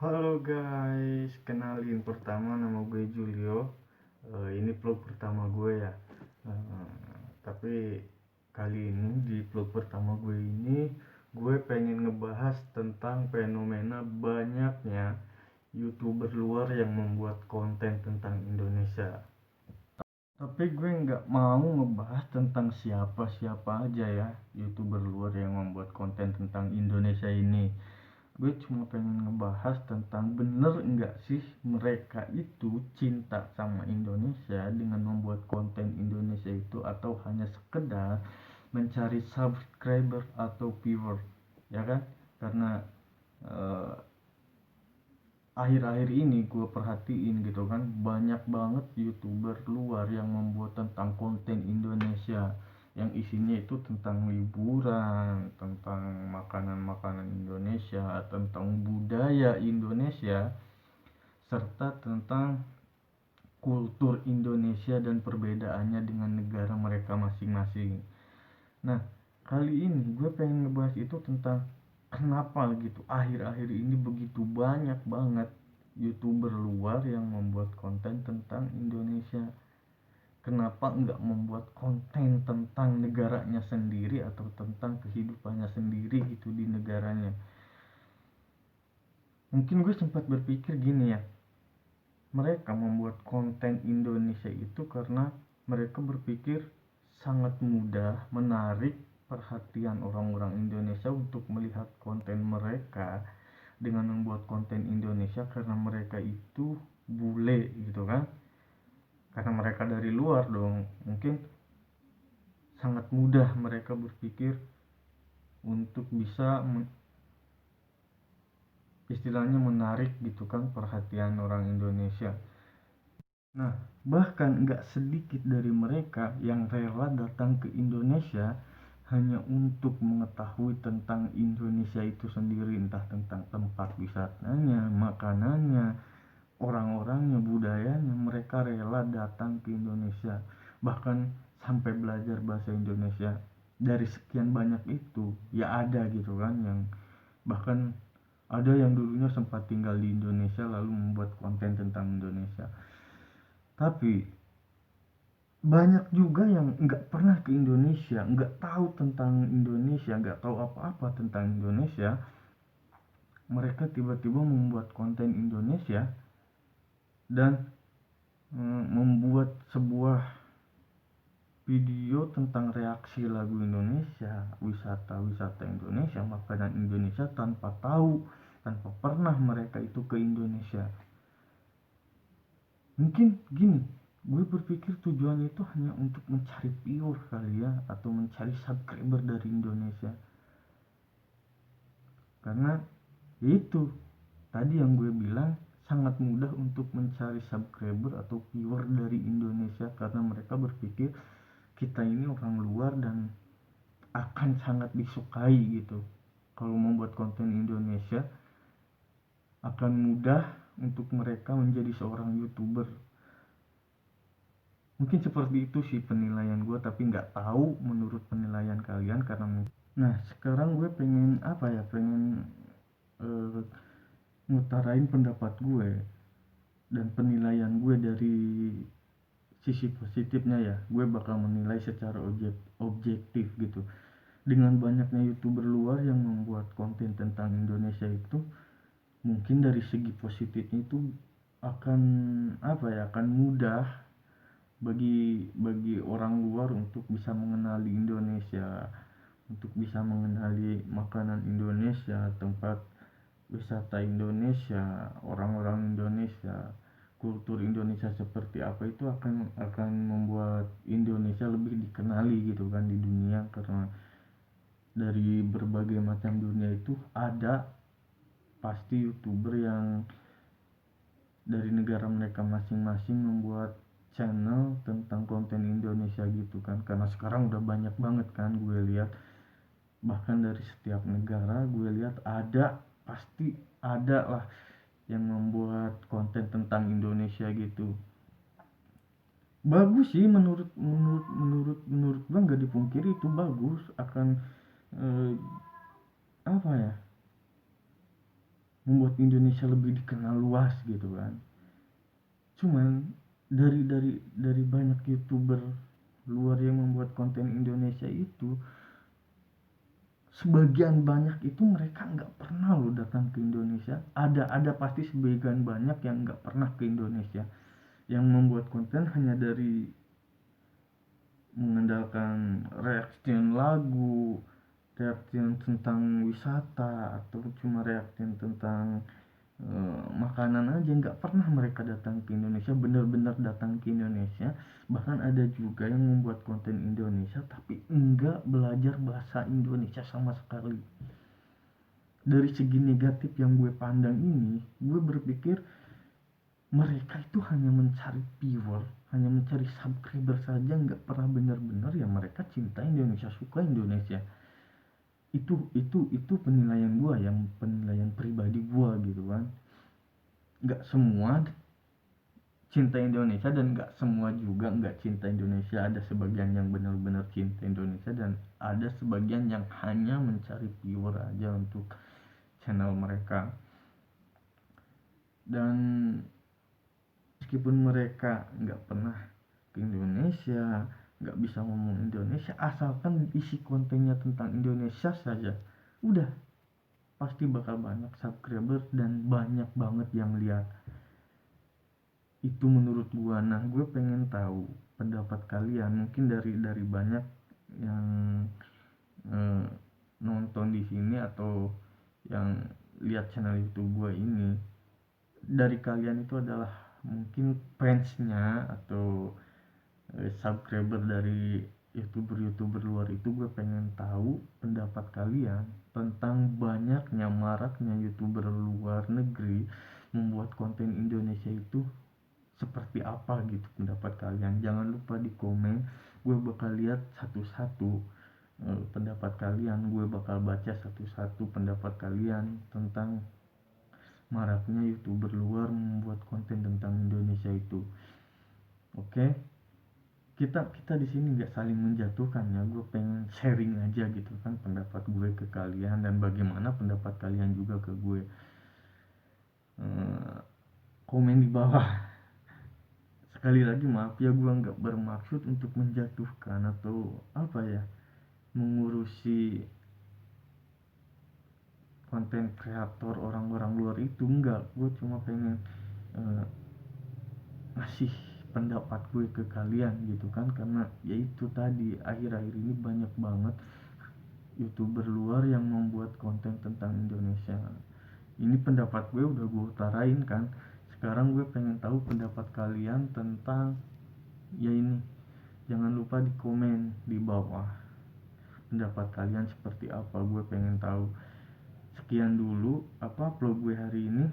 Halo guys, kenalin pertama nama gue Julio. Ini vlog pertama gue ya. Tapi kali ini di vlog pertama gue ini gue pengen ngebahas tentang fenomena banyaknya YouTuber luar yang membuat konten tentang Indonesia. Tapi gue nggak mau ngebahas tentang siapa-siapa aja ya YouTuber luar yang membuat konten tentang Indonesia ini. Gue cuma pengen ngebahas tentang bener nggak sih mereka itu cinta sama Indonesia dengan membuat konten Indonesia itu, atau hanya sekedar mencari subscriber atau viewer, ya kan? Karena eh, akhir-akhir ini gue perhatiin gitu kan, banyak banget YouTuber luar yang membuat tentang konten Indonesia yang isinya itu tentang liburan, tentang makanan-makanan Indonesia, tentang budaya Indonesia, serta tentang kultur Indonesia dan perbedaannya dengan negara mereka masing-masing. Nah, kali ini gue pengen ngebahas itu tentang kenapa gitu akhir-akhir ini begitu banyak banget YouTuber luar yang membuat konten tentang Indonesia. Kenapa nggak membuat konten tentang negaranya sendiri atau tentang kehidupannya sendiri gitu di negaranya. Mungkin gue sempat berpikir gini ya, mereka membuat konten Indonesia itu karena mereka berpikir sangat mudah menarik perhatian orang-orang Indonesia untuk melihat konten mereka dengan membuat konten Indonesia, karena mereka itu bule gitu kan, karena mereka dari luar dong, mungkin sangat mudah mereka berpikir untuk bisa istilahnya menarik gitu kan perhatian orang Indonesia. Nah, bahkan nggak sedikit dari mereka yang rela datang ke Indonesia hanya untuk mengetahui tentang Indonesia itu sendiri, entah tentang tempat wisatanya, makanannya, orang-orangnya, budayanya. Mereka rela datang ke Indonesia, bahkan sampai belajar bahasa Indonesia. Dari sekian banyak itu ya ada gitu kan yang bahkan ada yang dulunya sempat tinggal di Indonesia lalu membuat konten tentang Indonesia. Tapi banyak juga yang nggak pernah ke Indonesia, nggak tahu tentang Indonesia, nggak tahu apa-apa tentang Indonesia. Mereka tiba-tiba membuat konten Indonesia dan membuat sebuah video tentang reaksi lagu Indonesia, wisata-wisata Indonesia, makanan Indonesia, tanpa tahu, tanpa pernah mereka itu ke Indonesia. Mungkin gini, gue berpikir tujuannya itu hanya untuk mencari viewer kali ya, atau mencari subscriber dari Indonesia. Karena itu tadi yang gue bilang, sangat mudah untuk mencari subscriber atau viewer dari Indonesia, karena mereka berpikir kita ini orang luar dan akan sangat disukai gitu. Kalau membuat konten Indonesia akan mudah untuk mereka menjadi seorang YouTuber. Mungkin seperti itu sih penilaian gue, tapi nggak tahu menurut penilaian kalian. Karena nah, sekarang gue pengen apa ya, pengen uh, ngutarain pendapat gue dan penilaian gue dari sisi positifnya ya. Gue bakal menilai secara objektif gitu. Dengan banyaknya YouTuber luar yang membuat konten tentang Indonesia itu, mungkin dari segi positifnya itu akan apa ya, akan mudah bagi orang luar untuk bisa mengenali Indonesia, untuk bisa mengenali makanan Indonesia, tempat wisata Indonesia, orang-orang Indonesia, kultur Indonesia seperti apa. Itu akan membuat Indonesia lebih dikenali gitu kan di dunia, karena dari berbagai macam dunia itu ada pasti YouTuber yang dari negara mereka masing-masing membuat channel tentang konten Indonesia gitu kan. Karena sekarang udah banyak banget kan, gue lihat bahkan dari setiap negara gue lihat ada, pasti ada lah yang membuat konten tentang Indonesia gitu. Bagus sih, menurut gue nggak dipungkiri itu bagus, akan eh, apa ya, membuat Indonesia lebih dikenal luas gitu kan. Cuman dari banyak YouTuber luar yang membuat konten Indonesia itu, sebagian banyak itu mereka nggak pernah lo datang ke Indonesia. Ada pasti sebagian banyak yang nggak pernah ke Indonesia, yang membuat konten hanya dari mengandalkan reaction lagu, reaction tentang wisata, atau cuma reaction tentang makanan aja. Nggak pernah mereka datang ke Indonesia, bener-bener datang ke Indonesia. Bahkan ada juga yang membuat konten Indonesia tapi enggak belajar bahasa Indonesia sama sekali. Dari segi negatif yang gue pandang ini, gue berpikir mereka itu hanya mencari viewer, hanya mencari subscriber saja, nggak pernah benar-benar ya mereka cinta Indonesia, suka Indonesia. Itu penilaian gue, yang penilaian pribadi gue gitu kan. Nggak semua cinta Indonesia dan nggak semua juga nggak cinta Indonesia. Ada sebagian yang benar-benar cinta Indonesia dan ada sebagian yang hanya mencari viewer aja untuk channel mereka. Dan meskipun mereka nggak pernah ke Indonesia, nggak bisa ngomong Indonesia, asalkan isi kontennya tentang Indonesia saja, udah pasti bakal banyak subscriber dan banyak banget yang lihat. Itu menurut gua. Nah, gue pengen tahu pendapat kalian, mungkin dari banyak yang eh, nonton di sini atau yang lihat channel YouTube gua ini. Dari kalian itu adalah mungkin fansnya atau subscriber dari youtuber luar itu. Gue pengen tahu pendapat kalian tentang banyaknya maraknya youtuber luar negeri membuat konten Indonesia itu seperti apa gitu pendapat kalian. Jangan lupa di komen, gue bakal lihat satu-satu pendapat kalian. Gue bakal baca satu-satu pendapat kalian tentang maraknya youtuber luar membuat konten tentang Indonesia itu. Oke, kita di sini nggak saling menjatuhkan ya. Gue pengen sharing aja gitu kan pendapat gue ke kalian dan bagaimana pendapat kalian juga ke gue. Komen di bawah. Sekali lagi maaf ya, gue nggak bermaksud untuk menjatuhkan atau apa ya, mengurusi konten kreator orang-orang luar itu. Enggak, gue cuma pengen uh, ngasih pendapat gue ke kalian gitu kan. Karena yaitu tadi, akhir-akhir ini banyak banget youtuber luar yang membuat konten tentang Indonesia. Ini pendapat gue udah gue utarain kan. Sekarang gue pengen tahu pendapat kalian tentang ya ini. Jangan lupa di komen di bawah pendapat kalian seperti apa, gue pengen tahu. Sekian dulu vlog gue hari ini.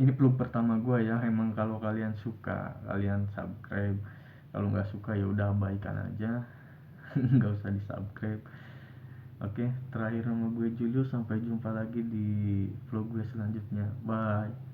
Ini vlog pertama gue ya. Emang kalau kalian suka, kalian subscribe. Kalau nggak suka ya udah abaikan aja. Nggak usah di subscribe. Oke, terakhir nama gue Julius. Sampai jumpa lagi di vlog gue selanjutnya. Bye.